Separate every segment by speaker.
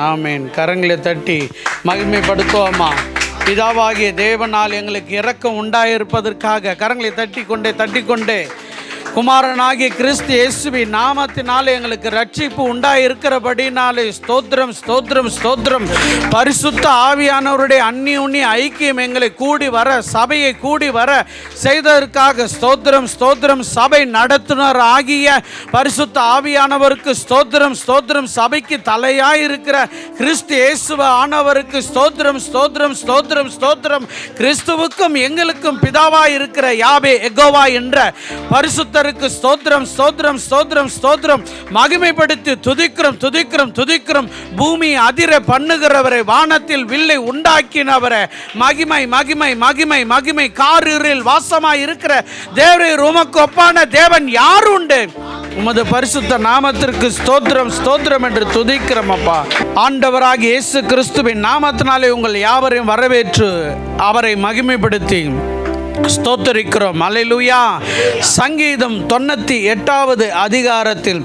Speaker 1: ஆமேன். கரங்களை தட்டி மகிமைப்படுத்துவோமா? பிதாவாகிய தேவனால் எங்களுக்கு இரக்கம் உண்டாயிருப்பதற்காக கரங்களை தட்டிக்கொண்டே குமாரனாகிய கிறிஸ்து இயேசுவின் நாமத்தினாலே எங்களுக்கு ரட்சிப்பு உண்டாயிருக்கிறபடினாலே ஸ்தோத்திரம் ஸ்தோத்திரம் ஸ்தோத்திரம். பரிசுத்த ஆவியானவருடைய அந்நியுன்னி ஐக்கியம் எங்களை கூடி வர, சபையை கூடி வர செய்ததற்காக ஸ்தோத்திரம் ஸ்தோத்திரம். சபை நடத்துனர் ஆகிய பரிசுத்த ஆவியானவருக்கு ஸ்தோத்திரம் ஸ்தோத்திரம். சபைக்கு தலையாயிருக்கிற கிறிஸ்து இயேசுவ ஆனவருக்கு ஸ்தோத்திரம் ஸ்தோத்திரம் ஸ்தோத்திரம் ஸ்தோத்திரம். கிறிஸ்துவுக்கும் எங்களுக்கும் பிதாவாயிருக்கிற யாவே எகோவா என்ற பரிசுத்த ஸ்தோத்திரம் ஸ்தோத்திரம் ஸ்தோத்திரம் ஸ்தோத்திரம். மகிமைப்படுத்தி துதிக்கிறோம் துதிக்கிறோம் துதிக்கிறோம். பூமி அதிர பண்ணுகிறவரை, வானத்தில் வில்லை உண்டாக்கினவரை, மகிமை மகிமை மகிமை மகிமை. காரில் வாசமாய் இருக்கிற தேவரே, உமக்கு ஒப்பான தேவன் யார் உண்டு? உமது பரிசுத்த நாமத்திற்கு ஸ்தோத்திரம் ஸ்தோத்திரம் என்று துதிக்கிறோம் அப்பா. ஆண்டவராகிய இயேசு கிறிஸ்துவின் நாமத்தினாலே உங்கள் யாவரையும் வரவேற்று அவரை மகிமைப்படுத்தி ஸ்தோத்தரிக்கிறோம். அல்லேலூயா. சங்கீதம் 98வது அதிகாரத்தில்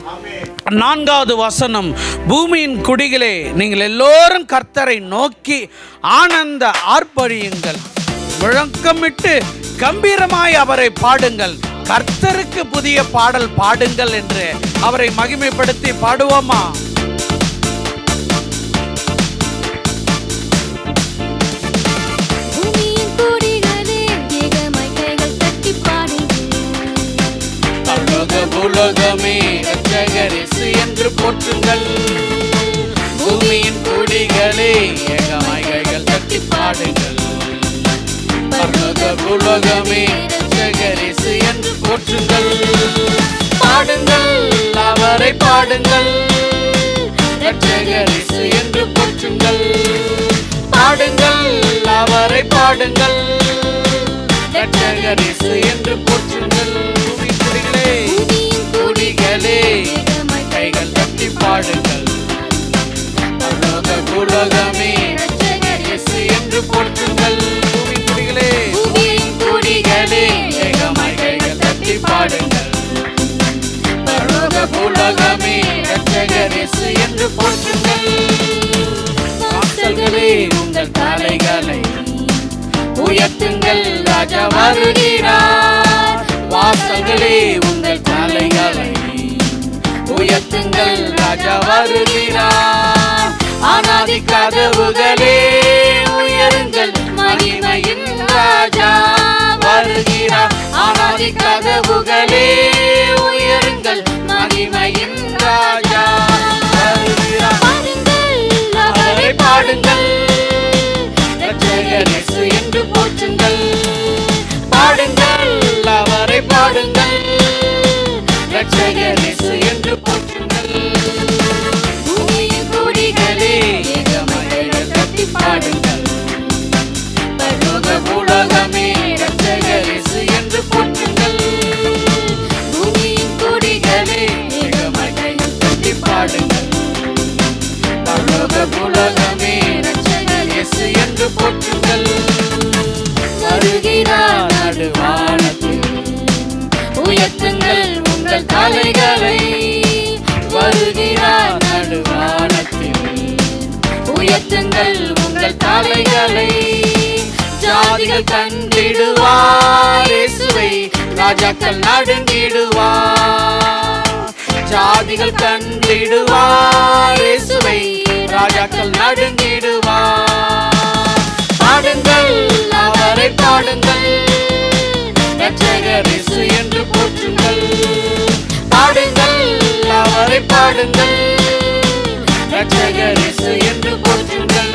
Speaker 1: 4வது வசனம், பூமியின் குடிகளே, நீங்கள் எல்லோரும் கர்த்தரை நோக்கி ஆனந்த ஆர்ப்பரியுங்கள், முழக்கமிட்டு கம்பீரமாய் அவரை பாடுங்கள், கர்த்தருக்கு புதிய பாடல் பாடுங்கள் என்று அவரை மகிமைப்படுத்தி பாடுவோமா? உலகமே இரட்சகர் இயேசு என்று போற்றுங்கள். பூமியின் குடிகளே, ஏகமாய் கைகள் தட்டி பாடுங்கள். உலகமே இரட்சகர் இயேசு என்று போற்றுங்கள். பாடுங்கள், அவரை பாடுங்கள். இரட்சகர் இயேசு என்று போற்றுங்கள். பாடுங்கள், அவரை பாடுங்கள். இரட்சகர் இயேசு என்று போற்றுங்கள். குடிகளே, கைகள் தட்டி பாடுங்கள். உலகமே இயேசு என்று போற்றுங்கள். குடிகளே, குடிகளே, ஏகமாய் கைகள் தட்டி பாடுங்கள். உலகமே இரட்சகர் இயேசு என்று போற்றுங்கள். வாசல்களே, உங்கள் தலைகளை உயர்த்துங்கள், ராஜா வருகிறார். வாசல்களே, உங்கள் தலைகளை உயர்த்துங்கள், ராஜா வருகிறார். ஆனாதி கதவுகளே உயருங்கள், மகிமையின் ராஜா வருகிறார். ஆனாதி கதவுகளே உயருங்கள், மகிமையின் ராஜா வருகிறார். அவரை பாடுங்கள், இரட்சகர் இயேசு என்று போற்றுங்கள். பாடுங்கள், அவரை பாடுங்கள். இரட்சகர் இயேசு என்று போற்றுங்கள். பூமியின் குடிகளே, ஏகமாய் தட்டி பாடுங்கள். உலகமே இரட்சகர் இயேசு என்று போற்றுங்கள். பூமியின் குடிகளே, ஏகமாய் தட்டி பாடுங்கள். உலகமே இரட்சகர் இயேசு என்று போற்றுங்கள். வருகிறார் நடுவானத்தில், உயர்த்துங்கள் உங்கள் தலைகளை. வருகிறார் நடுவானத்தில், உயர்த்துங்கள் உங்கள் தலைகளை. ஜாதிகள் கண்டிடுவார் இயேசுவை, ராஜாக்கள் நடுங்கிடுவார். ஜாதிகள் கண்டிடுவார் இயேசுவை, ராஜாக்கள் நடுங்கிடுவார். பாடுங்கள், அவரை பாடுங்கள். இரட்சகர் இயேசு என்று போற்றுங்கள். பாடுங்கள், அவரை பாடுங்கள். இரட்சகர் இயேசு என்று போற்றுங்கள்.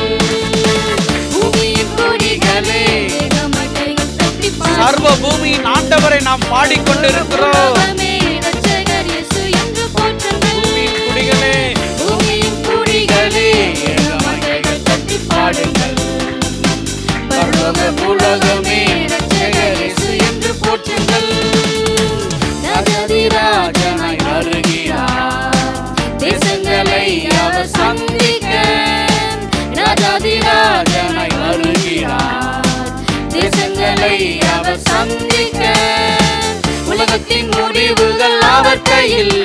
Speaker 1: பூமியின் குடிகளே, சர்வ பூமியின் ஆண்டவரை நாம் பாடிக்கொண்டிருக்கிறோம். பூமியின் குடிகளே, பூமியின் குடிகளே, ஏகமாய் கைகள் தட்டி பாடுங்கள். உலகமே இரட்சகர் இயேசு என்று போற்றுங்கள். ராஜாதிராஜனாய் வருகிறார், தேசங்களை அவர் சந்திக்க. ராஜாதிராஜனாய் வருகிறார், தேசங்களை அவர் சந்திக்க. உலகத்தின் முடிவுகள் அவர் கையில்,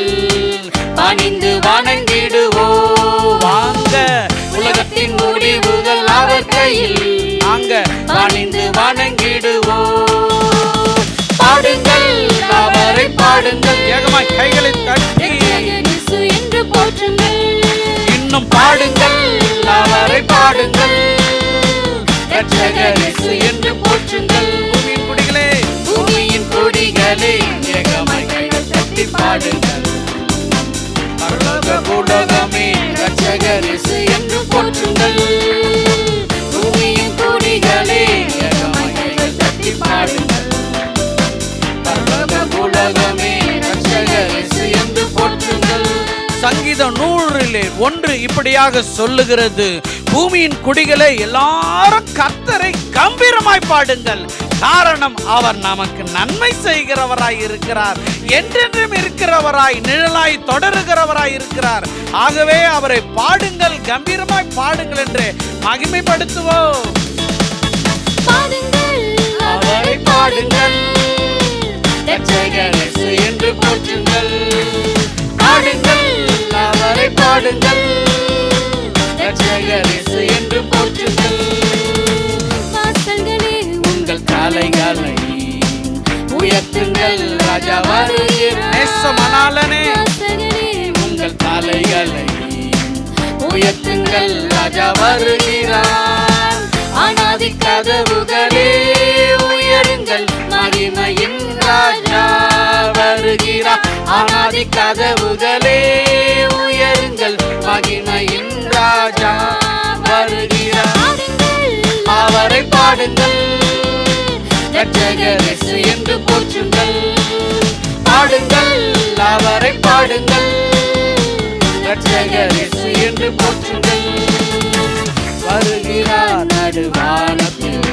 Speaker 1: பணிந்து வணங்கிடுவோம். வாங்க பாடுங்கள்.
Speaker 2: ஏகமாய் கைகளை தட்டி
Speaker 1: என்று போற்றுங்கள்.
Speaker 2: இன்னும் பாடுங்கள்,
Speaker 1: அவரை பாடுங்கள். இரட்சகர் இயேசு என்று போற்றுங்கள்.
Speaker 2: பூமியின் குடிகளே,
Speaker 1: பூமியின் கொடிகளே, ஏகமாய் கைகள் தட்டி பாடுங்கள். பரலோக பூலோகமே, இரட்சகர் இயேசு என்று போற்றுங்கள். பூமியின் கொடிகளே, ஏகமாய் கைகள் தட்டி பாடுங்கள். பரலோக பூலோகமே, இரட்சகர் இயேசு என்று போற்றுங்கள்.
Speaker 2: சங்கீதம் 100:1 இப்படியாக சொல்லுகிறது, பூமியின் குடிகளை எல்லாரும் கர்த்தரை கம்பீரமாய் பாடுங்கள். காரணம், அவர் நமக்கு நன்மை செய்கிறவராய் இருக்கிறார், என்றென்றும் இருக்கிறவராய், நிழலாய் தொடருகிறவராய் இருக்கிறார். ஆகவே அவரை பாடுங்கள், கம்பீரமாய் பாடுங்கள் என்று மகிமைப்படுத்துவோம்.
Speaker 1: அவரை பாடுங்கள், இரட்சகர் இயேசு என்று போற்றுங்கள். பாடுங்கள், அவரை பாடுங்கள், இரட்சகர் இயேசு என்று போற்றுங்கள்.
Speaker 3: வாசல்களே,
Speaker 1: உங்கள் காலைகளை உயர்த்துங்கள், ராஜா வருகிறார்.
Speaker 2: நேசமனாலனே,
Speaker 3: வாசல்களே,
Speaker 1: உங்கள் காலைகளை உயர்த்துங்கள், ராஜா வருகிறார். அநாதி கதவுகளே உயருங்கள், மகிமையின் ராஜா வருகிறார். அநாதி கதவுகளே உயருங்கள், மகிமையின் ராஜா வருகிறார். அவரை பாடுங்கள், இரட்சகர் இயேசு என்று போற்றுங்கள். பாடுங்கள், அவரை பாடுங்கள், இரட்சகர் இயேசு என்று போற்றுங்கள். வருகிறார் நடுவானத்தில்,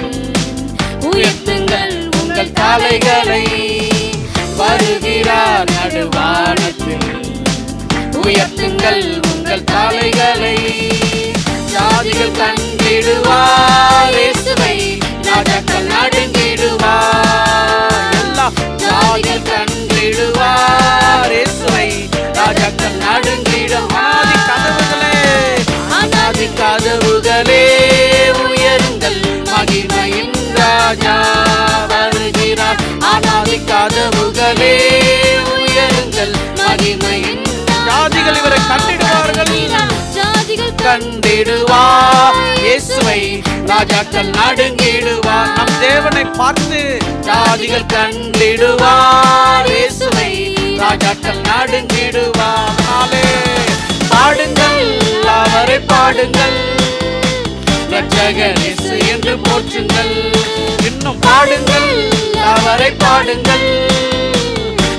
Speaker 1: உயர்த்துங்கள் உங்கள் தலைகளை. வருகிறார் நடுவானத்தில், உயர்த்துங்கள் உங்கள் தலைகளை. ஜாதிகள் கண்டிடுவார் இயேசுவை, ராஜாக்கள் நடுங்கிடுவார்.
Speaker 2: எல்லாம்
Speaker 1: ஜாதிகள் கண்டிடுவார் இயேசுவை, ராஜாக்கள் நடுங்கிடுவார்.
Speaker 2: அநாதி கதவுகளே,
Speaker 1: அநாதி கதவுகளே உயருங்கள், மகிமையின் ராஜா வருகிறார். அநாதி கதவுகளே உயருங்கள், மகிமையின்
Speaker 2: ஜாதிகள் இவரை கண்டிடுவார்கள்.
Speaker 3: ஜாதிகள்
Speaker 1: கண்டிடுவார் இயேசுவை, ராஜாக்கள் நடுங்கிடுவார்.
Speaker 2: நம் தேவனை பார்த்து
Speaker 1: ஜாதிகள் கண்டிடுவார் இயேசுவை, ராஜாக்கள் நடுங்கிடுவார்.
Speaker 2: நாளே
Speaker 1: பாடுங்கள், அவரை பாடுங்கள், இரட்சகர் இயேசு என்று போற்றுங்கள்.
Speaker 2: இன்னும்
Speaker 1: பாடுங்கள், அவரை பாடுங்கள்,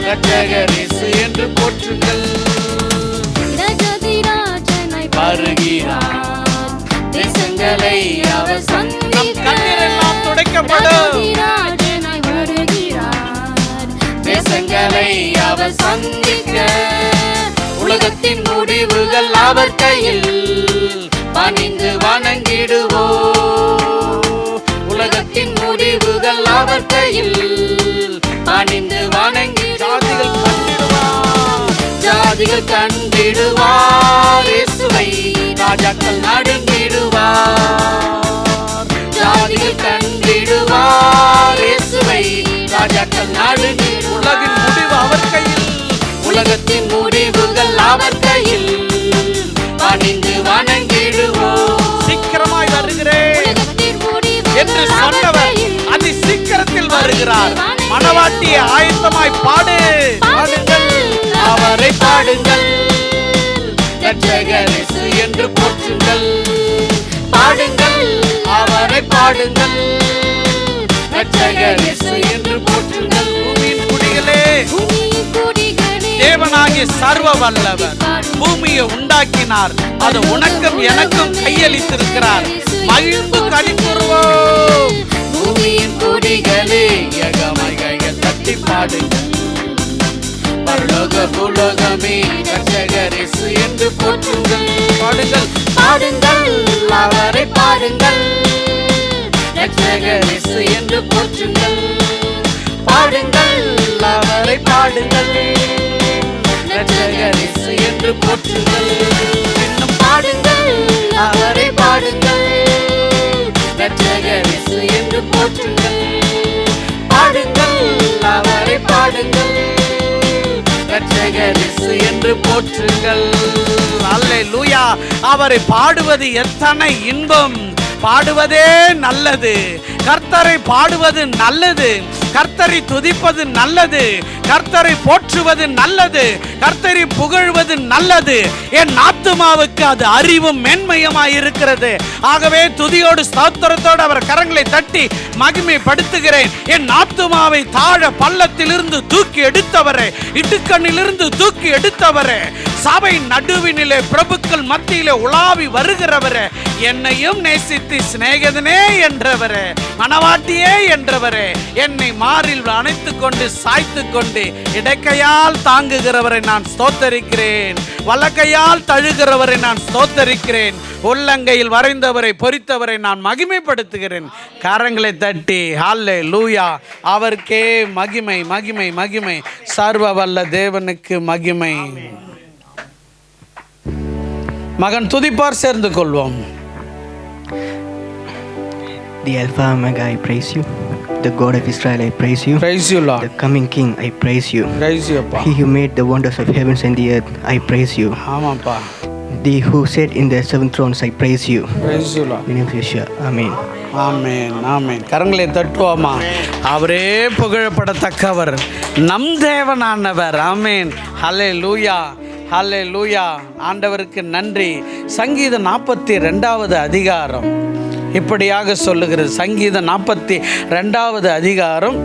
Speaker 1: இரட்சகர் இயேசு என்று போற்றுங்கள்.
Speaker 3: ராஜாதி ராஜனாய்
Speaker 1: வருகிறார், தேசங்களை அவர்
Speaker 2: நம்
Speaker 1: சந்திக்க.
Speaker 2: கண்ணீரெல்லாம் துடைக்கப்படும்.
Speaker 3: ராஜாதி ராஜனாய் வருகிறார்.
Speaker 1: தேசங்களை அவர் சந்திக்க. உலகத்தின் முடிவுகள் அவர் கையில், பணிந்து வணங்கிடுவோ. உலகத்தின் முடிவுகள் அவர் கையில், பணிந்து வணங்கி.
Speaker 2: ஜாதிகள் கண்டிடுவார்.
Speaker 1: ஜாதிகள் கண்டிடுவார் இயேசுவை, ராஜாக்கள் நடுங்கிடுவார். ஜாதிகள் கண்டிடுவார் இயேசுவை, ராஜாக்கள் நடுங்கிடுவார்.
Speaker 2: உலகின் முடிவு அவர் கையில்.
Speaker 1: உலகத்தின் முடிவுகள் அவர் கையில், பணிந்து வணங்கிடுவோம்.
Speaker 2: சீக்கிரமாய் வருகிறேன்
Speaker 3: உலகத்தின் முடிவுகள்
Speaker 2: என்று சொன்னவர்
Speaker 3: அவர் கையில்.
Speaker 2: அதி சீக்கிரத்தில் வருகிறார். மணவாட்டியை ஆயத்தமாய் பாடு.
Speaker 1: பாடுங்கள், அவரை பாடுங்கள், இரட்சகர் இயேசு என்று போற்றுங்கள். பாடுங்கள், அவரை பாடுங்கள், இரட்சகர் இயேசு என்று போற்றுங்கள்.
Speaker 2: பூமியின் குடிகளே,
Speaker 3: பூமியின் கொடிகளே,
Speaker 2: தேவனாகிய சர்வ வல்லவர் பூமியை உண்டாக்கினார், அது உனக்கும் எனக்கும் கையளித்திருக்கிறார். மகிழ்ந்து களிக்கூறுவோம்.
Speaker 1: பூமியின் கொடிகளே, ஏகமாய் கைகள் தட்டி பாடுங்கள். பரலோக பூலோகமே, இரட்சகர் இயேசு என்று போற்றுங்கள்.
Speaker 2: பாடுங்கள்,
Speaker 1: பாடுங்கள், அவரை பாடுங்கள், இரட்சகர் இயேசு என்று போற்றுங்கள். பாடுங்கள், அவரை பாடுங்கள், இரட்சகர் இயேசு என்று போற்றுங்கள். இன்னும் பாடுங்கள், அவரை பாடுங்கள், இரட்சகர் இயேசு என்று போற்றுங்கள். பாடுங்கள், அவரை பாடுங்கள்,
Speaker 2: ஜெயரிசு என்று போற்றுங்கள். அல்லேலூயா. அவரை பாடுவது எத்தனை இன்பம். பாடுவதே நல்லது. கர்த்தரை பாடுவது நல்லது. கர்த்தரை துதிப்பது நல்லது. கர்த்தரை போற்றுவது நல்லது. கர்த்தரை புகழ்வது நல்லது. என் ஆத்துமாவுக்கு அது அறிவும் மென்மையுமாய் இருக்கிறது. ஆகவே துதியோடு ஸ்தோத்திரத்தோடு அவர் கரங்களை தட்டி மகிமைப்படுத்துகிறேன். என் ஆத்துமாவை தாழ பள்ளத்திலிருந்து தூக்கி எடுத்தவரே, இடுக்கண்ணிலிருந்து தூக்கி எடுத்தவரே, சபை நடுவினிலே பிரபுக்கள் மத்தியிலே உலாவி வருகிறவரே, என்னையும் நேசித்து சிநேகிதனே என்றவரே, மனவாட்டியே என்றவரே, என்னை மாறில் அணைத்துக் கொண்டு சாய்த்து கொண்டு இடக்கையால் தாங்குகிறவரை நான் ஸ்தோத்தரிக்கிறேன். வலக்கையால் தழுகிறவரை நான் ஸ்தோத்தரிக்கிறேன். உள்ளங்கையில் வரைந்தவரை பொறித்தவரை நான் மகிமைப்படுத்துகிறேன். கரங்களை தட்டி ஹல்லேலூயா. அவருக்கே மகிமை மகிமை மகிமை. சர்வ வல்ல தேவனுக்கு மகிமை. மகன் துதிப்பார், சேர்ந்து கொள்வோம்.
Speaker 4: The Alpha Omega, I praise you. The God of Israel, I praise you.
Speaker 2: Praise you, Lord.
Speaker 4: The coming King, I praise you.
Speaker 2: Praise you, Appa.
Speaker 4: He who made the wonders of heavens and the earth, I praise you.
Speaker 2: ஆமாப்பா.
Speaker 4: The who sat in the seven thrones, I praise you.
Speaker 2: Praise you, Lord.
Speaker 4: In the name of Yeshua, Amen.
Speaker 2: ஆமென் ஆமென். கரங்களை தட்டுவோமா. அவரே புகழப்படத்தக்கவர், நம் தேவனானவர். ஆமென். ஹல்லேலூயா ஹல்லேலூயா. ஆண்டவருக்கு நன்றி. சங்கீதம் 42வது அதிகாரம் இப்படியாக சொல்லுகிறது. சங்கீதம் 42வது அதிகாரம்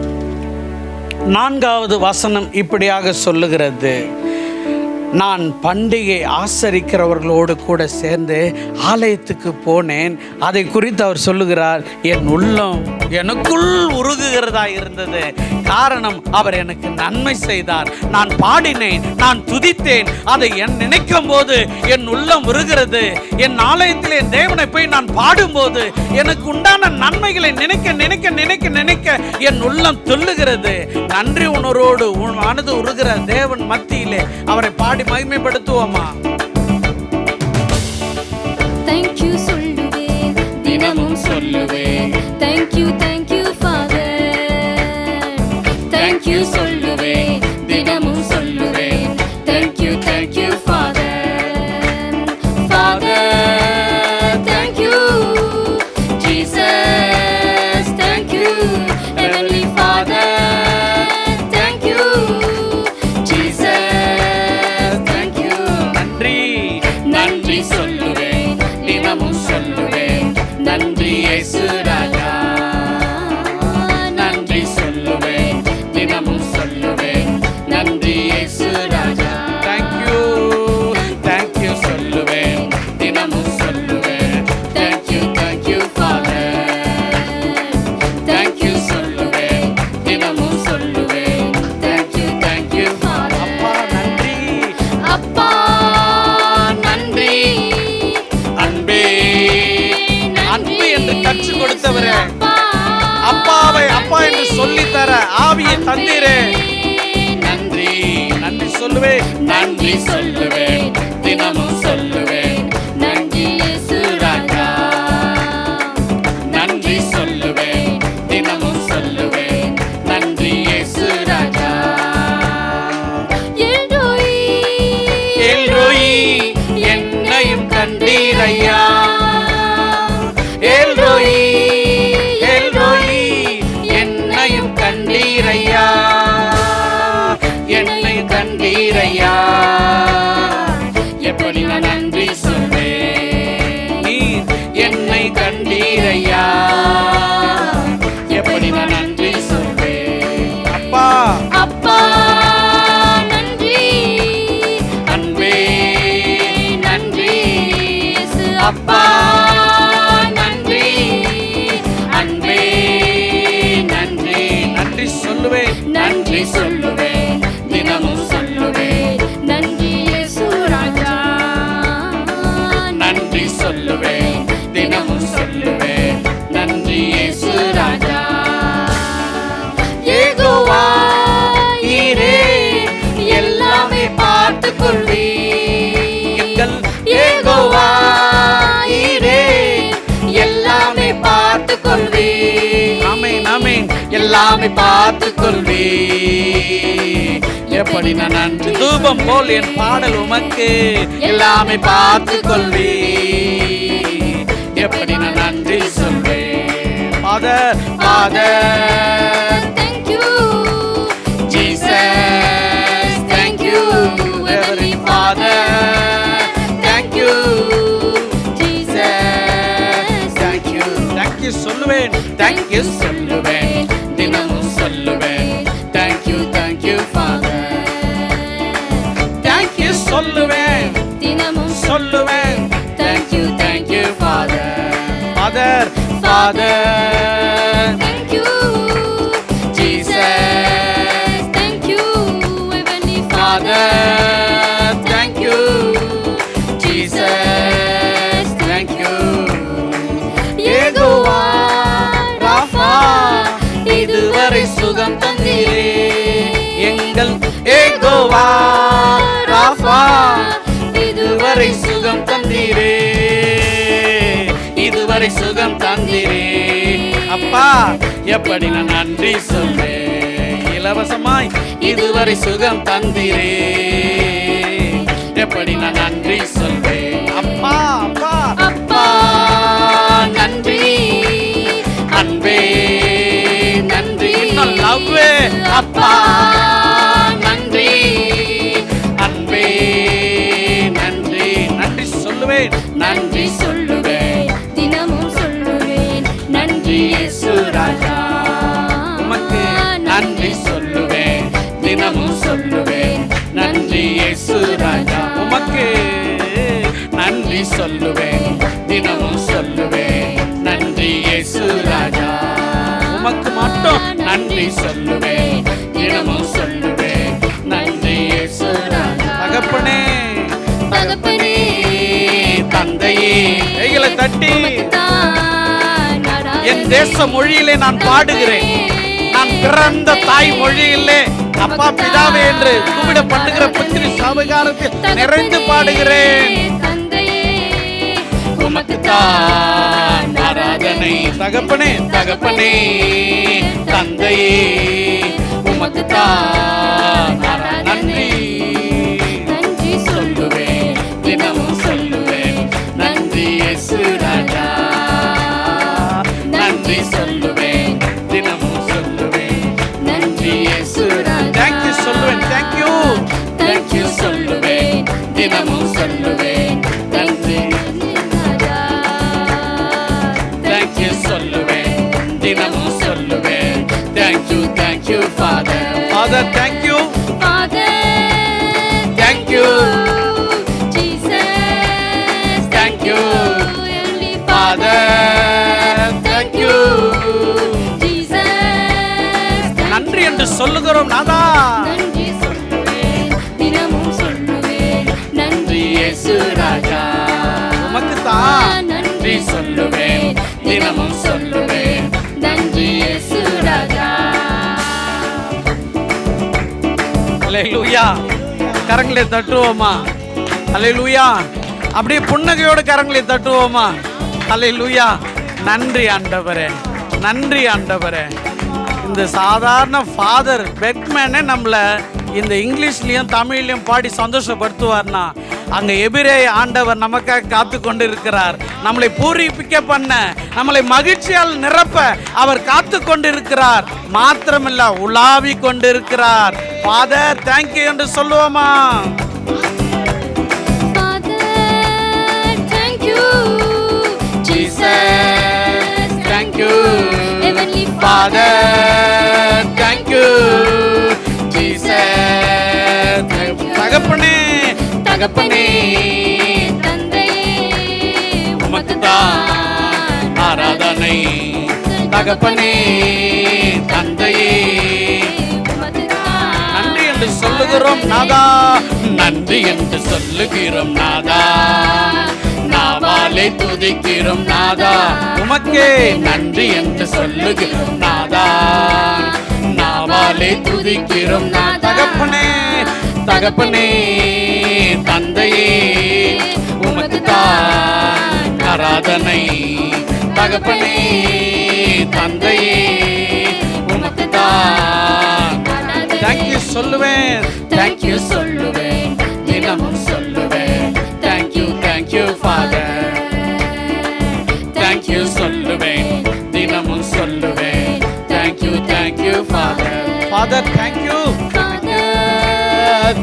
Speaker 2: 4வது வசனம் இப்படியாக சொல்லுகிறது. நான் பண்டிகை ஆசரிக்கிறவர்களோடு கூட சேர்ந்து ஆலயத்துக்கு போனேன். அதை குறித்து அவர் சொல்லுகிறார், என் உள்ளம் எனக்குள் உருகுகிறதா இருந்தது. காரணம், அவர் எனக்கு நன்மை செய்தார். நான் பாடினேன், நான் துதித்தேன். அதை நினைக்கும் போது என் உள்ளம் உருகிறது. என் ஆலயத்தில் என் தேவனை போய் நான் பாடும்போது எனக்கு உண்டான நன்மைகளை நினைக்க நினைக்க நினைக்க நினைக்க என் உள்ளம் துள்ளுகிறது. நன்றி உணர்வோடு மனது உருகிற தேவன் மத்தியிலே அவரை பாடி மகிமைப்படுத்துவோமா.
Speaker 3: Thank you சொல்லுவேன், தினமும் சொல்லுவேன். Thank you Father. Thank you சொல்லுவேன், தினமும் சொல்லுவேன். Thank you Father. Father, thank you. Jesus, thank you. Heavenly Father, thank you. Jesus, thank you. நன்றி சொல்லுவேன், தினமும் சொல்லுவேன். நன்றி இயேசு ராஜா. நன்றி சொல்லுவேன், தினமும் சொல்லுவேன். நன்றி இயேசு ராஜா.
Speaker 2: Thank you சொல்லுவேன்,
Speaker 3: தினமும் சொல்லுவேன். Thank you Father. Thank you சொல்லுவேன், தினமும் சொல்லுவேன். Thank you Father.
Speaker 2: அப்பா நன்றி.
Speaker 3: அப்பா நன்றி.
Speaker 2: அன்பே அன்பு என்று கற்றுக் கொடுத்தவரே,
Speaker 3: அப்பா,
Speaker 2: அப்பாவை அப்பா என்று சொல்லித்தர ஆவியை தந்தீரே, நன்றி நன்றி சொல்லுவேன்.
Speaker 3: நன்றி சொல்லுவேன், தினமும் சொல்லுவேன். நன்றி இயேசு ராஜா. நன்றி சொல்லுவேன், தினமும் சொல்லுவேன். நன்றி இயேசு ராஜா. எல்ரோயி,
Speaker 2: எல்ரோயி, என்னையும் கண்டீரையா. எல்ரோயி, எல்ரோயி, என்னையும் கண்டீரையா. என்னை கண்டீரையா.
Speaker 3: எப்படி நான் நன்றி சொல்வேன்.
Speaker 2: நீர் என்னை கண்டீரையா.
Speaker 3: எப்படி நான் நன்றி சொல்வேன்.
Speaker 2: அப்பா
Speaker 3: அப்பா நன்றி.
Speaker 2: அன்பே
Speaker 3: நன்றி இயேசு. அப்பா நன்றி. அன்பே நன்றி.
Speaker 2: நன்றி சொல்லுவேன்.
Speaker 3: நன்றி சொல்லுவேன், தினமும் சொல்லுவேன். நன்றி இயேசு ராஜா.
Speaker 2: நன்றி சொல்லுவேன், தினமும் சொல்லுவேன். நன்றி இயேசு ராஜா.
Speaker 3: யெகோவா ஈரே, எல்லாமே பார்த்துக் கொள்வீர்.
Speaker 2: எங்கள்
Speaker 3: யெகோவா ஈரே, எல்லாமே பார்த்துக் கொள்வீர்.
Speaker 2: ஆமென் ஆமென். எல்லாமே பார்த்துக் கொள்வீர். எப்படி நான் நன்றி தூபம் போல் என் பாடல் உமக்கு எல்லாமே பார்த்து கொள்வே எப்படி நான் நன்றி சொல்வேன் father father
Speaker 3: thank you
Speaker 2: Jesus thank you Heavenly Father thank you Jesus thank you சொல்லுவேன் thank you சொல்லுவேன் தினமும் சொல்லுவேன் thank you Father thank you சொல்லுவேன்
Speaker 3: தினமும்
Speaker 2: சொல்லுவேன்
Speaker 3: thank you Father
Speaker 2: Father Father
Speaker 3: thank you
Speaker 2: Jesus
Speaker 3: thank you Heavenly
Speaker 2: Father
Speaker 3: Father
Speaker 2: thank you Jesus thank you Jehovah Rafah இதுவரை சுகம் தந்தீரே எங்கள் யெகோவா ராஃபா இதுவரை சுகம் தந்தீரே இதுவரை சுகம் தந்தீரே அப்பா எப்படி நான் நன்றி சொல்வேன் இலவசமாய் இதுவரை சுகம் தந்தீரே எப்படி நான் நன்றி சொல்வேன் அப்பா அப்பா அப்பா நன்றி அன்பே நன்றி இன்னும் லவ்வே அப்பா நன்றி அன்பே நன்றி நன்றி சொல்லுவேன் நன்றி சொல்லுவேன்
Speaker 3: தினமும் சொல்லுவேன்
Speaker 2: நன்றி இயேசு ராஜா உமக்கு நன்றி சொல்லுவேன் தினமும் சொல்லுவேன் நன்றி இயேசு ராஜா உமக்கு நன்றி சொல்லுவேன் தினமும் சொல்லுவேன் நன்றி இயேசு ராஜா உமக்கு மட்டும் நன்றி சொல்லுவேன் தினமும் சொல்லுவேன் நன்றி இயேசு ராஜா தகப்பனே
Speaker 3: தகப்பனே
Speaker 2: தந்தையே கைகளை தட்டி என் தேச மொழியிலே நான் பாடுகிறேன் நான் பிறந்த தாய் மொழியிலே அப்பா பிதாவே என்று கூப்பிடப்படுகிற புத்திரி சாபகாரத்தில் நிறைந்து பாடுகிறேன் உமக்குத்தான் ஆராதனை தகப்பனே தகப்பனே தந்தையே உமக்குத்தான் நன்றி
Speaker 3: நன்றி
Speaker 2: சொல்லுவேன் தினமும் சொல்லுவேன் நன்றி இயேசு ராஜா நன்றி சொல்லுவேன் தினமும் சொல்லுவேன் நன்றி இயேசு ராஜா தேங்க்யூ சொல்லுவேன் தேங்க்யூ சொல்லுவேன் தினமும் சொல்லுவேன் நன்றி தேங்க்யூ சொல்லுவேன் தினமும் சொல்லுவேன் thank you father father thank you
Speaker 3: Father,
Speaker 2: Thank you.
Speaker 3: Jesus,
Speaker 2: Thank you.
Speaker 3: Heavenly
Speaker 2: Father thank you
Speaker 3: Jesus,
Speaker 2: நன்றி என்று சொல்லுகிறோம் நாதா
Speaker 3: நன்றி சொல்லுவேன் தினமும் சொல்லுவேன் நன்றி
Speaker 2: இயேசு ராஜா உமக்கு தான் நன்றி சொல்லுவேன் தினமும் சொல்லுவேன்
Speaker 3: நன்றி இயேசு ராஜா
Speaker 2: அல்லேலூயா கரங்களை தட்டுவோமா அல்லேலூயா அப்படியே புன்னகையோடு கரங்களை தட்டுவோமா அல்லேலூயா நன்றி ஆண்டவரே நன்றி ஆண்டவரே இந்த சாதாரண ஃபாதர் பெக்மேனே நம்மளை இந்த இங்கிலீஷ்லேயும் தமிழ்லையும் பாடி சந்தோஷப்படுத்துவார்னா அங்கே எபிரே ஆண்டவர் நமக்காக காத்து கொண்டு இருக்கிறார் நம்மளை பூரிப்பிக்க பண்ண நம்மளை மகிழ்ச்சியால் நிரப்ப அவர் காத்து கொண்டிருக்கிறார் மாத்திரமில்ல உலாவி கொண்டிருக்கிறார் ஃபாதர் தேங்க்யூ என்று சொல்லுவோமா
Speaker 3: Father, thank you
Speaker 2: Jesus thank you
Speaker 3: Heavenly
Speaker 2: Father thank you Jesus தகப்பனே தகப்பனே
Speaker 3: தந்தையே
Speaker 2: உமக்குத்தான் ஆராதனை தகப்பனே தந்தையே நன்றி என்று சொல்லுகிறோம் நாதா நன்றி என்று சொல்லுகிறோம் நாதா நாவாலே துதிக்கிறோம் நாதா உமக்கே நன்றி என்று சொல்லுகிறோம் நாதா நாவாலே துதிக்கிறோம் தகப்பனே தகப்பனே தந்தையே உமக்குத்தான் ஆராதனை தகப்பனே தந்தையே உமக்குத்தான் தேங்க்யூ சொல்லுவேன்,
Speaker 3: தேங்க்யூ சொல்லுவேன், தினமும் சொல்லுவேன்.
Speaker 2: தேங்க்யூ ஃபாதர், தேங்க்யூ சொல்லுவேன், தினமும் சொல்லுவேன். Thank you father, father thank you,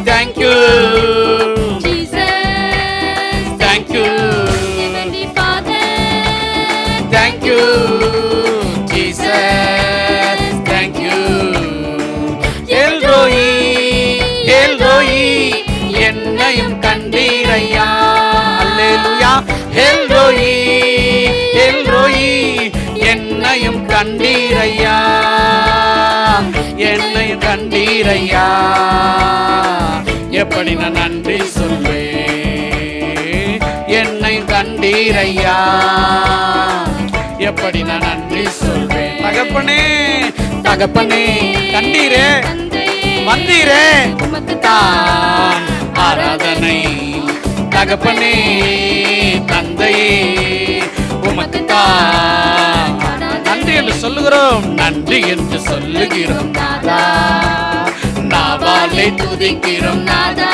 Speaker 2: thank you
Speaker 3: Jesus,
Speaker 2: thank you,
Speaker 3: heavenly father,
Speaker 2: thank you Jesus, thank you. எல்ரோயி, எல்ரோயி, என்னையும் கண்டீரையா. அல்லேலூயா. எல்ரோயி, எல்ரோயி, என்னையும் கண்டீரையா, என்னையும் கண்டீரையா. எப்படி நான் நன்றி சொல்வேன், என்னையும் கண்டீரையா, எப்படி நான் நன்றி சொல்வேன். தகப்பனே, தகப்பனே, கண்டீரே, வந்தீரே, தான் ஆராதனை. தகப்பனே, தந்தையே, உமக்கு தான் நன்றி என்று சொல்லுகிறோம், நன்றி என்று சொல்லுகிறோம் நாதா. நாவாலே துதிக்கிறோம் நாதா,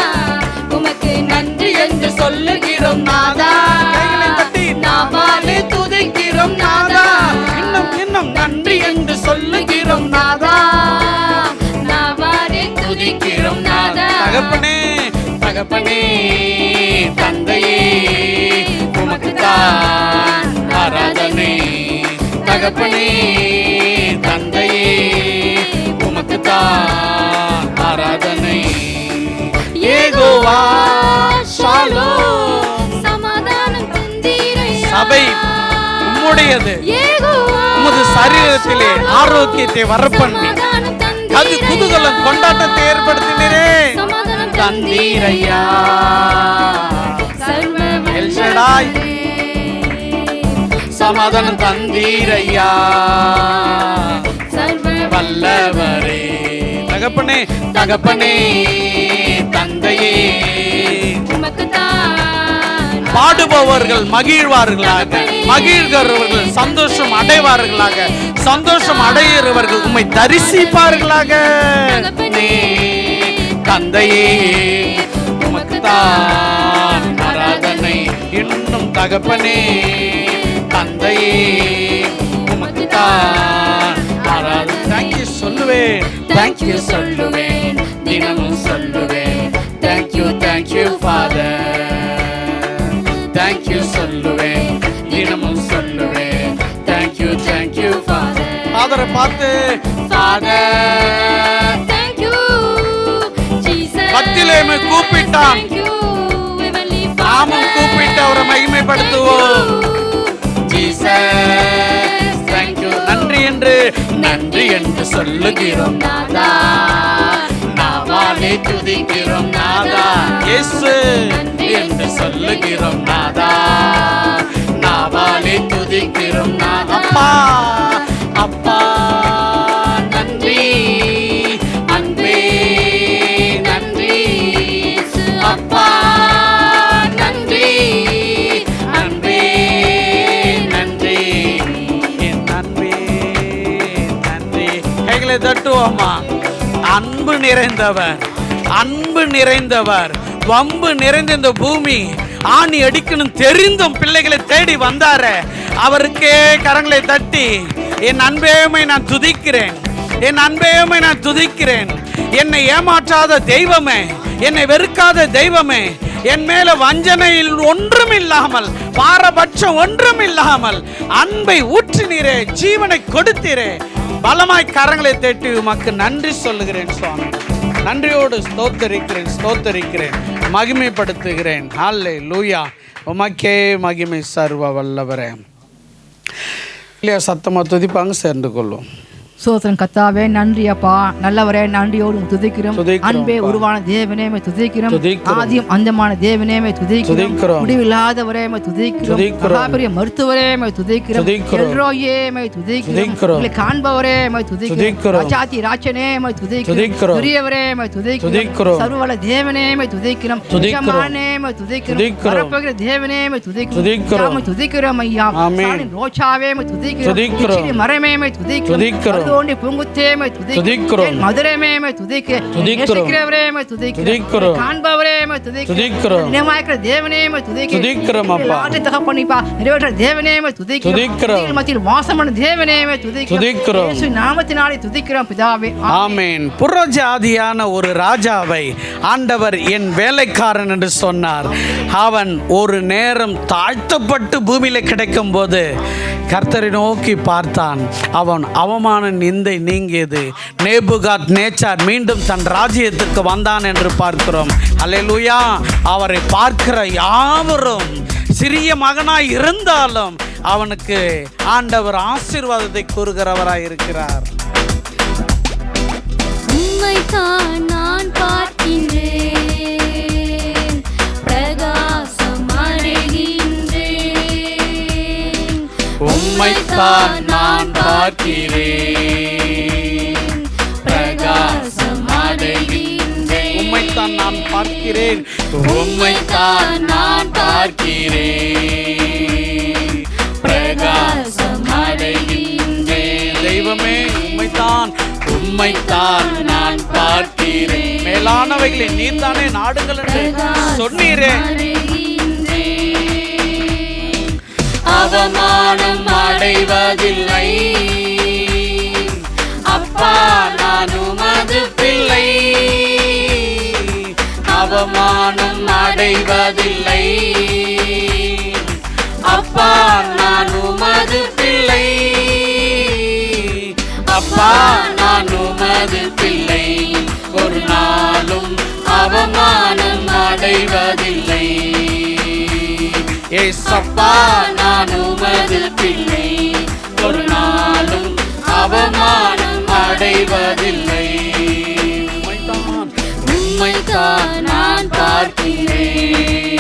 Speaker 3: உமக்கு நன்றி
Speaker 2: என்று சொல்லுகிறோம் நாதா. கைகளை தட்டி நாவாலே துதிக்கிறோம் நாதா. இன்னும் இன்னும் நன்றி என்று சொல்லுகிறோம் நாதா.
Speaker 3: நாவாலே
Speaker 2: துதிக்கிறோம் நாதா. தகப்பனே, தகப்பனே, தந்தையே, உமக்கு தான் ஆராதனை. தகப்பனே, தந்தையே, உமக்கு தான் ஆராதனை. யெகோவா ஷாலோம்,
Speaker 3: சமாதானம் தந்தீரையா.
Speaker 2: சபை உம்முடையது,
Speaker 3: யெகோவா
Speaker 2: உமது சரீரத்திலே ஆரோக்கியத்தை வரப்பண்ணி அது குதூகலம் கொண்டாட்டத்தை ஏற்படுத்தினரே.
Speaker 3: சமாதானம்
Speaker 2: தந்தீரையா.
Speaker 3: சர்வ
Speaker 2: எல் ஷடாய், சமாதானம் தந்தீரையா,
Speaker 3: சர்வ
Speaker 2: வல்லவரே. தகப்பனே, தகப்பனே, தந்தையே,
Speaker 3: உமக்கு தான்
Speaker 2: பாடுபவர்கள் மகிழ்வார்களாக, மகிழ்கிறவர்கள் சந்தோஷம் அடைவார்களாக, சந்தோஷம் அடைகிறவர்கள் உம்மை தரிசிப்பார்களாக. தந்தையே, உமக்கு தான் ஆராதனை. இன்னும் தகப்பனே, தந்தையே, உமக்கு தான் ஆராதனை. தேங்க்யூ சொல்லுவேன், தேங்க்யூ சொல்லுவேன், தினமும் சொல்லுவேன். தேங்க்யூ ஃபாதர், தேங்க்யூ சொல்லுவேன், தினமும் சொல்லுவேன். Thank you father. ஃபாதரை பார்த்து, ஃபாதர்
Speaker 3: தேங்க்யூ ஜீசஸ்.
Speaker 2: பத்திலேமே கூப்பிட்டான்,
Speaker 3: தேங்க்யூ ஹெவன்லி
Speaker 2: நாமும் கூப்பிட்டு அவரை மகிமைப்படுத்துவோம். ஜீசஸ் தேங்க்யூ, நன்றி என்று சொல்லுகிறோம் நாதா. நாவாலே துதிக்கிறோம் நாதா. இயேசு என்று சொல்லுகிறோம் நாதா. நாவாலே துதிக்கிறோம் நாதா. அப்பா, அப்பா நன்றி, அன்பே நன்றி. அப்பா நன்றி, அன்பே நன்றி. என் அன்பே நன்றி. கைகளை தட்டுவோமா. அன்பு நிறைந்தவர், அன்பு நிறைந்தவர், வம்பு நிறைந்த இந்த பூமி ஆணி அடிக்கணும் தெரிந்தும் பிள்ளைகளை தேடி வந்தாரே, அவருக்கே கரங்களை தட்டி என் அன்பேமை நான் துதிக்கிறேன், என் அன்பேமை நான் துதிக்கிறேன். என்னை ஏமாற்றாத தெய்வமே, என்னை வெறுக்காத தெய்வமே, என் மேல வஞ்சனையில் ஒன்றும் இல்லாமல், பாரபட்சம் ஒன்றும் இல்லாமல் அன்பை ஊற்றினீரே, ஜீவனை கொடுத்தீரே. பலமாய் கரங்களை தட்டி உமக்கு நன்றி சொல்லுகிறேன் சுவாமி. நன்றியோடு ஸ்தோத்தரிக்கிறேன், மகிமைப்படுத்துகிறேன். ஹல்லேலூயா. உமக்கே மகிமை சர்வ வல்லவரே. இல்லையா சத்தமாக துதிப்பாங்க, சேர்ந்து கொள்வோம்.
Speaker 5: சோத்திரம் கத்தாவே, நன்றி அப்பா, நல்லவரே, நன்றியோடு துதிக்கிறோம். அன்பே உருவான தேவனே துதிக்கிறோம். ஆதியும் அந்தமான தேவனே துதிக்கிறோம். முடிவில்லாதவரே துதிக்கிறோம். மகாபெரிய மருத்துவரே துதிக்கிறோம். எல்ரோயே துதிக்கிறோம். காண்பவரே துதிக்கிறோம். ராஜாதி ராஜனே துதிக்கிறோம். பெரியவரே துதிக்கிறோம். சர்வவல்ல தேவனே துதிக்கிறோம். யஜமானே துதிக்கிறோம். வரப்போகிற தேவனே துதிக்கிறோம். துதிக்கிறோம் ஐயா. ரோஜாவே துதிக்கிறோம். மரமே துதிக்கிறோம். தோண்டி பூங்குத்தேமை துதிக்கிறோம், மதுரைமேமை துதிக்கிறவரேமை துதிக்கிறோம், காண்பவரேமை துதிக்கிறோம், நினைவாய்க்கிற தேவனேமை துதிக்கிறோம், தகப்பனிப்பா நிறைவேற்ற தேவனேமை துதிக்கிறோம், மத்தியில் வாசமான தேவனேமை துதிக்கிறோம், நாமத்தினாலே துதிக்கிறோம் பிதாவே.
Speaker 2: ஆமென். புறஜாதியான ஒரு ராஜாவை ஆண்டவர் என் வேலைக்காரன் என்று சொன்னார். அவன் ஒரு நேரம் தாழ்த்தப்பட்டு பூமியில கிடைக்கும் போது கர்த்தரை நோக்கி பார்த்தான். அவன் அவமான நிந்தை நீங்கியது. நேபுகாத் நேச்சார் மீண்டும் தன் ராஜ்யத்துக்கு வந்தான் என்று பார்க்கிறோம். அல்லேலூயா. அவரை பார்க்கிற யாவரும் சிறிய மகனாய் இருந்தாலும் அவனுக்கு ஆண்டவர் ஆசீர்வாதத்தை கூறுகிறவராய் இருக்கிறார்.
Speaker 3: உம்மைத்தான் நான் பார்க்கின்றேன், பிரகாசம் அடைகின்றேன்.
Speaker 1: உம்மைத்தான் நான் பார்க்கிறேன், பிரகாசம் அடைகின்றேன்.
Speaker 2: உம்மைத்தான் நான் பார்க்கிறேன்,
Speaker 1: உம்மைத்தான் நான் பார்க்கிறேன், பிரகாசம் அடைகின்றேன்.
Speaker 2: தெய்வமே உம்மைத்தான்
Speaker 1: நான் பார்க்கிறேன்,
Speaker 2: மேலானவைகளை நீர்தானே நாடுகள் என்று சொன்னீரே.
Speaker 1: அவமானம் அடைவதில்லை அப்பா, நான் உமது பிள்ளை. அவமானம் அடைவதில்லை அப்பா, நான் உமது பிள்ளை. அப்பா, நான் உமது பிள்ளை. ஒரு நாளும் அவமானம் அடைவதில்லை.
Speaker 2: ஏசப்பா,
Speaker 1: நான் உமது பிள்ளை. ஒரு நாளும் அவமானம் அடைவதில்லை. உம்மைத்தான் நான் பார்க்கிறேன்,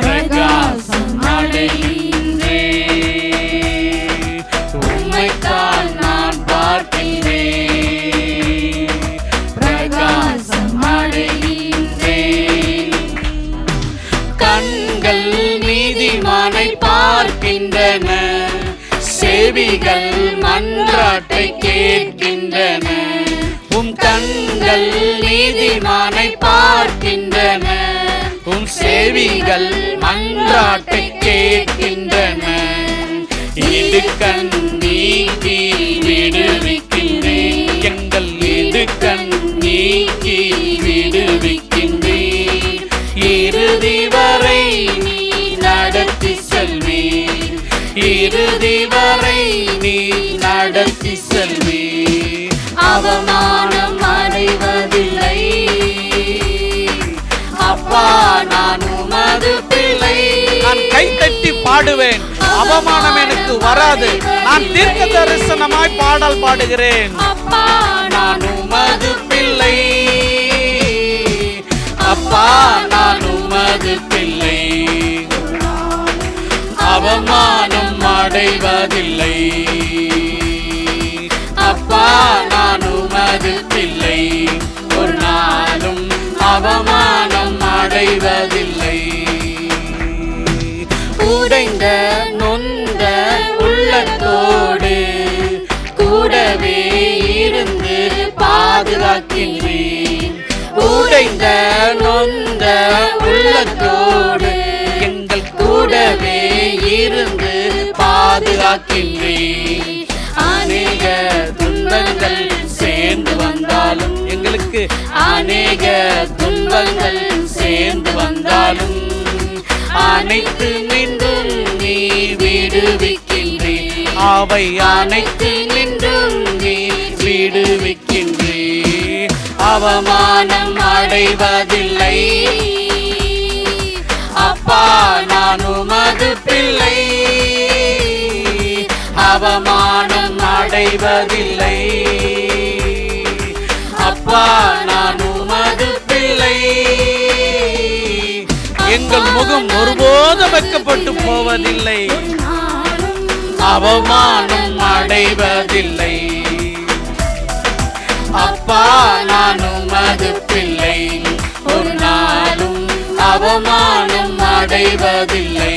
Speaker 1: பிரகாசம் அடைகின்றேன். உம்மைத்தான் நான் பார்க்கிறேன், பிரகாசம் அடைகின்றேன். கண்கள் நீதிமானை பார்க்கின்றன, செவிகள் மன்றாட்டை கேட்கின்றன. உம் கண்கள் நீதிமானை பார்க்கின்றன, உம் செவிகள் மன்றாட்டை கேட்கின்றன. இடுக்கண் நீக்கி விடுவிக்கின்றேன், எங்கள் இடுக்கண் நீக்கி விடுவிக்கின்றேன். இறுதி வரை நீ நடத்தி செல்வீர், இறுதி வரை நீ நடத்தி செல்வீர். அவமானம் அடைவதில்லை அப்பா, நான் உமது பிள்ளை.
Speaker 2: நான் கைத்தட்டி பாடுவேன், அவமானம் எனக்கு வராது. நான் தீர்க்க தரிசனமாய் பாடல் பாடுகிறேன்.
Speaker 1: அப்பா, நான் உமது பிள்ளை. அப்பா, நான் உமது பிள்ளை. அவமானம் அடைவதில்லை அப்பா, நான் உமது பிள்ளை. ஒரு நாளும் அவமானம் அடைவதில்லை. உடைந்த நொந்த உள்ளத்தோடு கூடவே இருந்து பாதுகாக்கின்றேன். உடைந்த நொந்த உள்ளத்தோடு எங்கள் கூடவே இருந்து பாதுகாக்கின்றேன். அநேக துன்பங்கள் சேர்ந்து வந்தாலும், எங்களுக்கு அநேக துன்பங்கள் சேர்ந்து வந்தாலும், அனைத்து நின்றும் நீ விடுவிக்கின்றேன். அவை அனைத்து நின்றும் நீ விடுவிக்கின்றேன். அவமானம் அடைவதில்லை அப்பா, நான் உமது பிள்ளை. அவமானம் அடைவதில்லை அப்பா, நான் உமது பிள்ளை.
Speaker 2: எங்கள் முகம் ஒருபோதும் வெட்கப்பட்டு போவதில்லை,
Speaker 1: அவமானம் அடைவதில்லை அப்பா, நான் உமது பிள்ளை. ஒரு நாளும் அவமானம் அடைவதில்லை.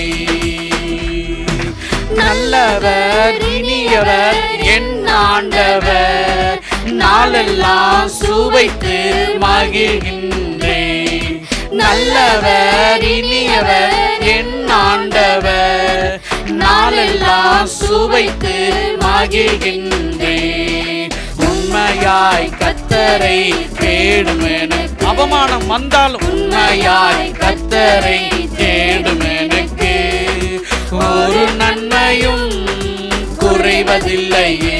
Speaker 1: நல்லவர் இனி
Speaker 2: இனியவர் என் ஆண்டவர், நாளெல்லாம் சுவைத்து மகிழ்கின்றேன். நல்லவர் இனியவர் என் ஆண்டவர், நாளெல்லாம் சுவைத்து மகிழ்கின்றேன். உண்மையாய் கர்த்தரை தேடும் எனக்கு, அவமானம் வந்தாலும் உண்மையாய் கர்த்தரை தேடும் எனக்கு ஒரு நன்மையும் குறைவதில்லையே,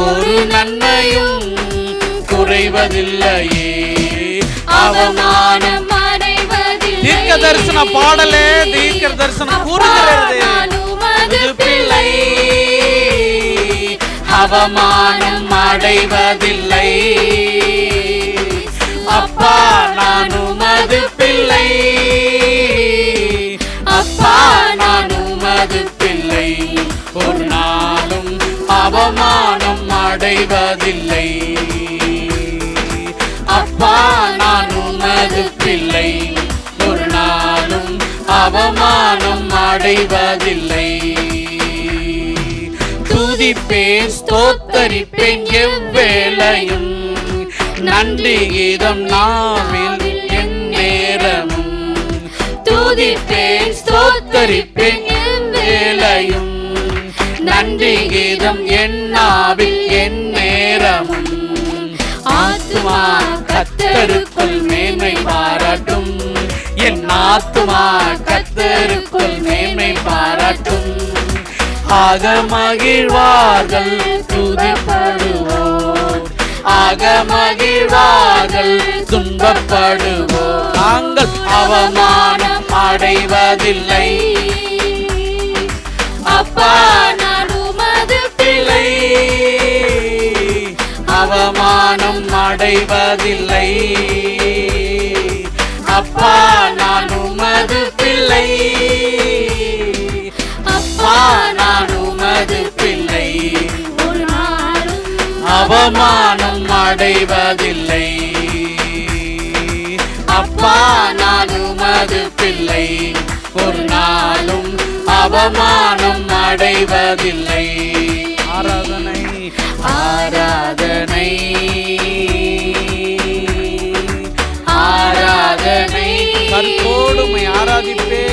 Speaker 2: ஒரு நன்மையும் குறைவதில்லையே. அவமானம் தீர்க்க தரிசன பாடலே, தீர்க்க தரிசனம் கூறுகிறது, பிள்ளை அவமானம் அடைவதில்லை. அப்பா நான் உமது பிள்ளை, அப்பா நான் உமது பிள்ளை, ஒரு நாளும் அவமானம் அடைவதில்லை. அப்பா நான் உமது பிள்ளை, ஒரு நாளும் அவமானம் அடைவதில்லை. துதிப்பேன் ஸ்தோத்தரிப்பேன் எவ்வேளையும், நன்றி கீதம் நாவில் என் நேரமும். துதிப்பேன் ஸ்தோத்தரிப்பேன் எவ்வேளையும், நன்றி கீதம் என் நாவில் என் நேரமும். ஆத்துமா கர்த்தருக்குள் மேன்மை பாராட்டும், என் ஆத்துமா கர்த்தருக்குள் மேன்மை பாராட்டும். ஆக மகிழ்வார்கள் துதிப்படுவோர், ஆக மகிழ்வார்கள் துன்பப்படுவோர். நாங்கள் அவமானம் அடைவதில்லை. அப்பா நான் உமது பிள்ளை, அவமானம் அடைவதில்லை. அப்பா நான் உமது பிள்ளை, அப்பா நான் உமது பிள்ளை, ஒரு நாளும் அவமானம் அடைவதில்லை. அப்பா நான் உமது பிள்ளை, ஒரு நாளும் அவமானம் அடைவதில்லை. ஆராதனை ஆராதனை ஆராதனை கர்த்தரோடுமை ஆராதிப்பே.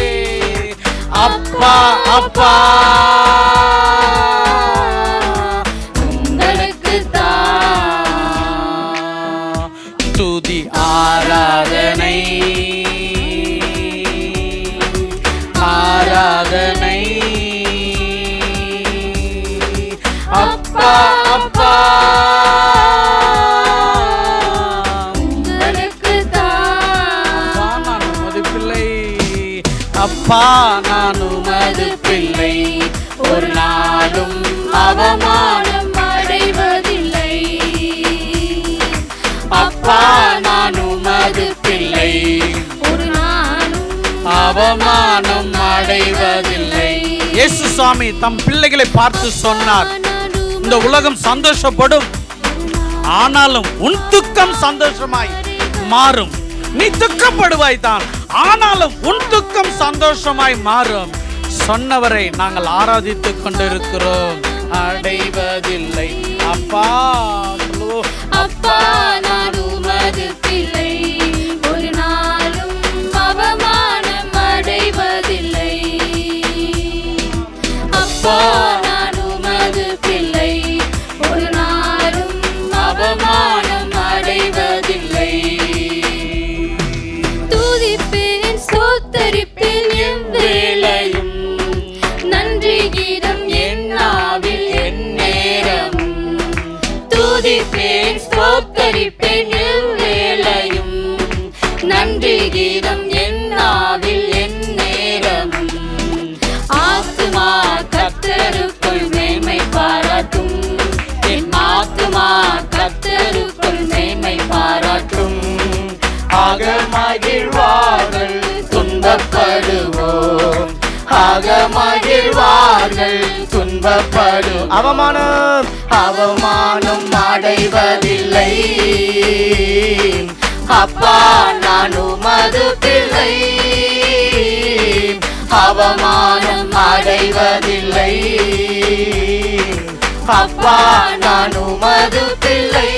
Speaker 2: அப்பா அப்பா உங்களுக்கு தான் துதி ஆராதனை ஆராதனை. அப்பா அப்பா உங்களுக்கு தான் நான் உமது பிள்ளை, அப்பா நான் உமது பிள்ளை, ஒரு நாளும் அவமானம் அடைவதில்லை. அப்பா நான் உமது பிள்ளை, ஒரு நாளும் அவமானம் அடைவதில்லை. இயேசு சுவாமி தம் பிள்ளைகளை பார்த்து சொன்னார், இந்த உலகம் சந்தோஷப்படும், ஆனாலும் உன் துக்கம் சந்தோஷமாய் மாறும். நீ துக்கப்படுவாய் தான், ஆனாலும் உன் துக்கம் சந்தோஷமாய் மாறும். சொன்னவரை நாங்கள் ஆராதித்துக் கொண்டிருக்கிறோம், அடைவதில்லை. அப்பா
Speaker 3: அப்பா நான் உமது பிள்ளை, ஒரு நாளும் அவமானம் அடைவதில்லை. அப்பா நான் உமது பிள்ளை, ஒரு நாளும் அவமானம் அடைவதில்லை. துதிப்பேன் ஸ்தோத்தரிப்பேன் எவ்வேளையும், நன்றி கீதம் என் நாவில் என் நேரமும். துதிப்பேன் ஸ்தோத்தரிப்பேன் எவ்வேளையும், நன்றி கீதம் என் நாவில் என் நேரமும். ஆத்துமா கர்த்தருக்குள் மேன்மை பாராட்டும், என் ஆத்துமா கர்த்தருக்குள் மேன்மை பாராட்டும்.
Speaker 2: ஆக மகிழ்வார்கள் துன்பப்படுவோம், ஆக மகிழ்வார்கள் துன்பப்படும். அவமானம் அவமானம் அடைவதில்லை. அப்பா நான் உமது பிள்ளை, அவமானம் அடைவதில்லை.
Speaker 1: அப்பா நான் உமது பிள்ளை,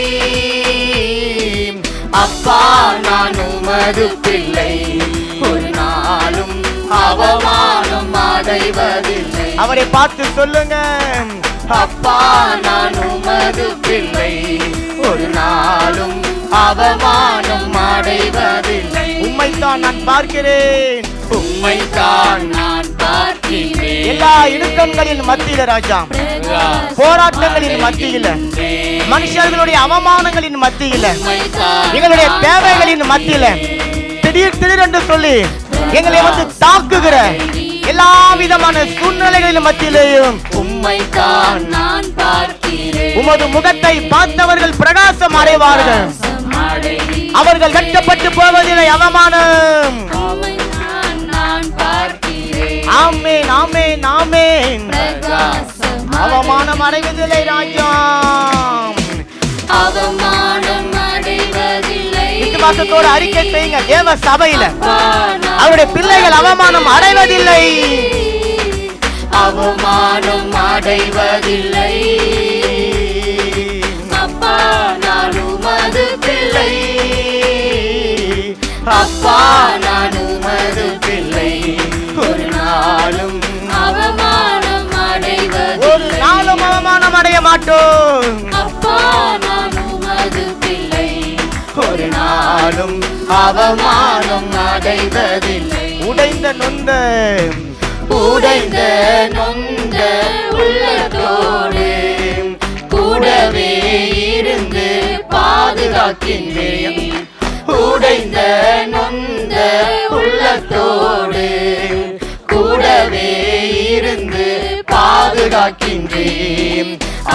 Speaker 1: அப்பா நான் உமது பிள்ளை, ஒரு நாளும் அவமானம் அடைவதில்லை.
Speaker 6: அவரை பார்த்து சொல்லுங்க,
Speaker 1: அப்பா நான் உமது பிள்ளை, ஒரு நாளும் அவமானம் அடைவதில்லை.
Speaker 6: உம்மைத்தான் நான் பார்க்கிறேன்,
Speaker 1: உம்மைத்தான் நான் பார்க்கிறேன்.
Speaker 6: எல்லா இடுக்கண்களின் மத்தியில ராஜா, போராட்டங்களின் மத்தியில, மனுஷர்களுடைய அவமானங்களின் மத்தியில, எங்களுடைய தேவைகளின் மத்தியில திடீர் திடீரென்று சொல்லி எங்களை வந்து தாக்குகிற எல்லா விதமான சூழ்நிலைகளின் மத்தியிலேயும்
Speaker 1: உம்மைத்தான் நான் பார்க்கிறேன்.
Speaker 6: உமது முகத்தை பார்த்தவர்கள் பிரகாசம் அடைவார்கள், அவர்கள் வெட்கப்பட்டு போவதில்லை அவமானம்.
Speaker 1: நான் பார்க்கிறேன்.
Speaker 6: ஆமென் ஆமென் ஆமென். அவமானம் அடைவதில்லை ராஜா,
Speaker 1: அவமானம் அடைவதில்லை.
Speaker 6: விசுவாசத்தோடு அறிக்கை செய்யுங்க. தேவ சபையில அவருடைய பிள்ளைகள் அவமானம் அடைவதில்லை,
Speaker 1: அவமானம் அடைவதில்லை. அப்பா நான் உமது பிள்ளை, அப்பா நான் உமது பிள்ளை, ஒரு நாளும் அவமானம் அடைவதில்லை.
Speaker 6: ஒரு நாளும் அவமானம் அடைய மாட்டோம்.
Speaker 1: அப்பா நான் உமது பிள்ளை, ஒரு நாளும் அவமானம் அடைவதில்லை.
Speaker 6: உடைந்த நொந்த
Speaker 1: உடைந்த நொந்த உள்ளத்தோடு கூடவே இருந்து பாதுகாக்கின்றேன். உடைந்த நொந்த உள்ளத்தோடு கூடவே இருந்து பாதுகாக்கின்றேன்.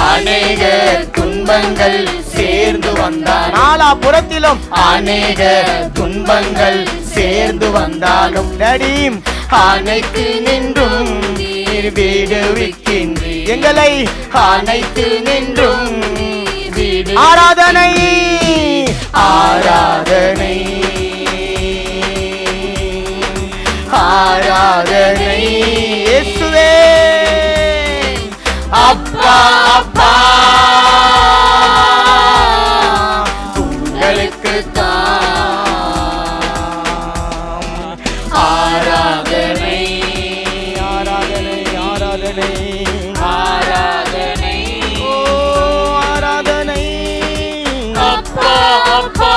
Speaker 1: அநேக துன்பங்கள் சேர்ந்து வந்தாலும்,
Speaker 6: நாலா புறத்திலும்
Speaker 1: அநேக துன்பங்கள் சேர்ந்து வந்தாலும்
Speaker 6: டேடியும்
Speaker 1: அனைத்து நின்றும் நீர் விடுவிக்கின்றீர்.
Speaker 6: எங்களை
Speaker 1: அனைத்து நின்றும் விடு.
Speaker 6: ஆராதனை
Speaker 1: ஆராதனை ஆராதனை
Speaker 6: இயேசுவே.
Speaker 1: அப்பா அப்பா உங்களுக்கு ஆராதனை
Speaker 6: ஆராதனை ஆராதனை
Speaker 1: ஆராதனை.
Speaker 6: ஓ ஆராதனை.
Speaker 1: அப்பா அப்பா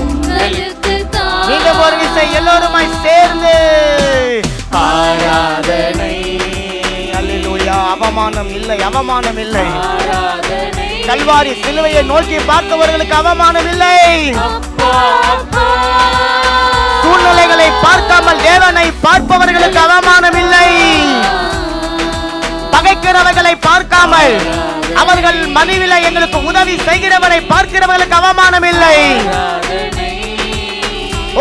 Speaker 1: உங்களுக்கு
Speaker 6: நீங்க ஒரு விசை எல்லோருமாய் சேர்ந்து
Speaker 1: ஆராதனை
Speaker 6: அல்லேலூயா. அவமானம் இல்லை, அவமானம் இல்லை.
Speaker 1: ஆராதனை.
Speaker 6: கல்வாரி சிலுவையை நோக்கி பார்த்தவர்களுக்கு அவமானம் இல்லை.
Speaker 1: அப்பா அப்பா
Speaker 6: சூழ்நிலைகளை பார்க்காமல் தேவனை பார்ப்பவர்களுக்கு அவமானம் இல்லை. பகைக்கிறவர்களை பார்க்காமல் அவர்கள் மனைவில எங்களுக்கு உதவி செய்கிறவரை பார்க்கிறவர்களுக்கு அவமானம் இல்லை.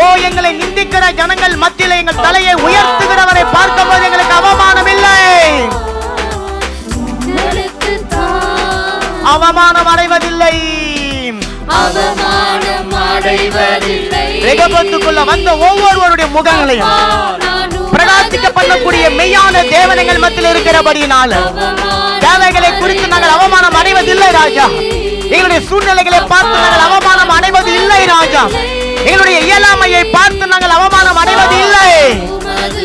Speaker 6: ஓ எங்களை நிந்திக்கிற ஜனங்கள் மத்தியில எங்கள் தலையை உயர்த்துகிறவரை பார்க்கும்போது எங்களுக்கு அவமானம் இல்லை. அவமானம் அடைவதில்லை.
Speaker 1: அவமானம் அடைவதில்லை.
Speaker 6: ரெகபத்துக்குள்ள வந்த ஒவ்வொருவருடைய முகங்களையும் பிரகாசிக்க பண்ணக்கூடிய மெய்யான தேவனங்கள் மத்தியில் இருக்கிறபடியினால தேவைகளை குறித்து நாங்கள் அவமானம் அடைவதில்லை ராஜா. எங்களுடைய சூழ்நிலைகளை பார்த்து நாங்கள் அவமானம் அடைவது இல்லை ராஜா. எங்களுடைய இயலாமையை பார்த்து நாங்கள் அவமானம் அடைவது இல்லை.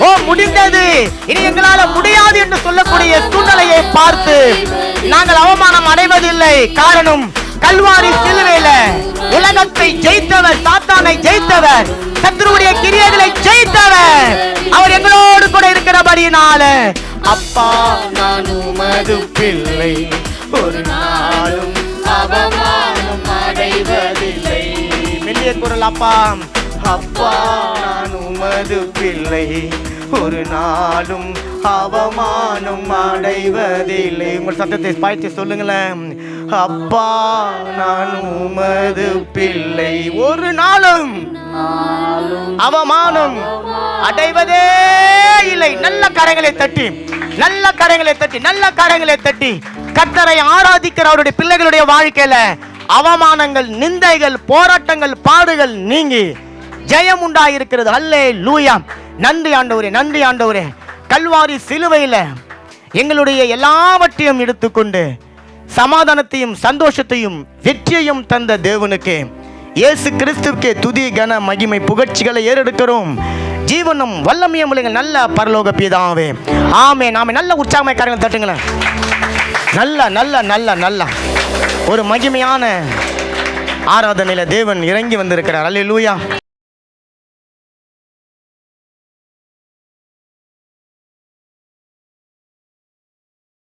Speaker 6: ஓ முடிந்தது, இனி எங்களால முடியாது என்று சொல்லக்கூடிய சூழ்நிலையை பார்த்து நாங்கள் அவமானம் அடைவதில்லை. காரணம், கல்வாரி சிலுவையில உலகத்தை ஜெயித்தவர், சாத்தானை ஜெயித்தவர், சத்துருவுடைய கிரியைகளை ஜெயித்தவர் அவர் எங்களோடு கூட இருக்கிறபடியினால அப்பா
Speaker 1: நான் உமது பிள்ளை, ஒரு நாளும் அவமானம் அடைவதில்லை.
Speaker 6: மெல்லிய குரல் அப்பா, அப்பா நான் உமது பிள்ளை, ஒரு நாளும் அவமானம் அடைவதில்லை. உங்கள் சத்தத்தை பாய்ச்சி சொல்லுங்களேன். அப்பா நான் உமது பிள்ளை, ஒரு நாளும் அவமானம் அடைவதே இல்லை. நல்ல கரங்களை தட்டி, நல்ல கரங்களை தட்டி, நல்ல கரங்களை தட்டி கர்த்தரை ஆராதிக்கிற அவருடைய பிள்ளைகளுடைய வாழ்க்கையில அவமானங்கள், நிந்தைகள், போராட்டங்கள், பாடுகள் நீங்கி ஜெயம் உண்டாயிருக்கிறது. அல்லேலூயா. நன்றி ஆண்டவரே, நன்றி ஆண்டவரே. கல்வாரி சிலுவையில எங்களுடைய எல்லாவற்றையும் எடுத்துக்கொண்டு சமாதானத்தையும் சந்தோஷத்தையும் வெற்றியையும் தந்த தேவனுக்கு, இயேசு கிறிஸ்துவுக்கே துதி கன மகிமை புகழ்ச்சிகளை ஏறெடுக்கிறோம். ஜீவனும் வல்லமையும் உள்ள நல்ல பரலோக பிதாவே, ஆமென். நாம நல்ல உற்சாகமாக காரியங்களை தட்டுங்களேன். நல்ல நல்ல நல்ல நல்ல ஒரு மகிமையான ஆராதனையில தேவன் இறங்கி வந்திருக்கிறார். அல்லேலூயா.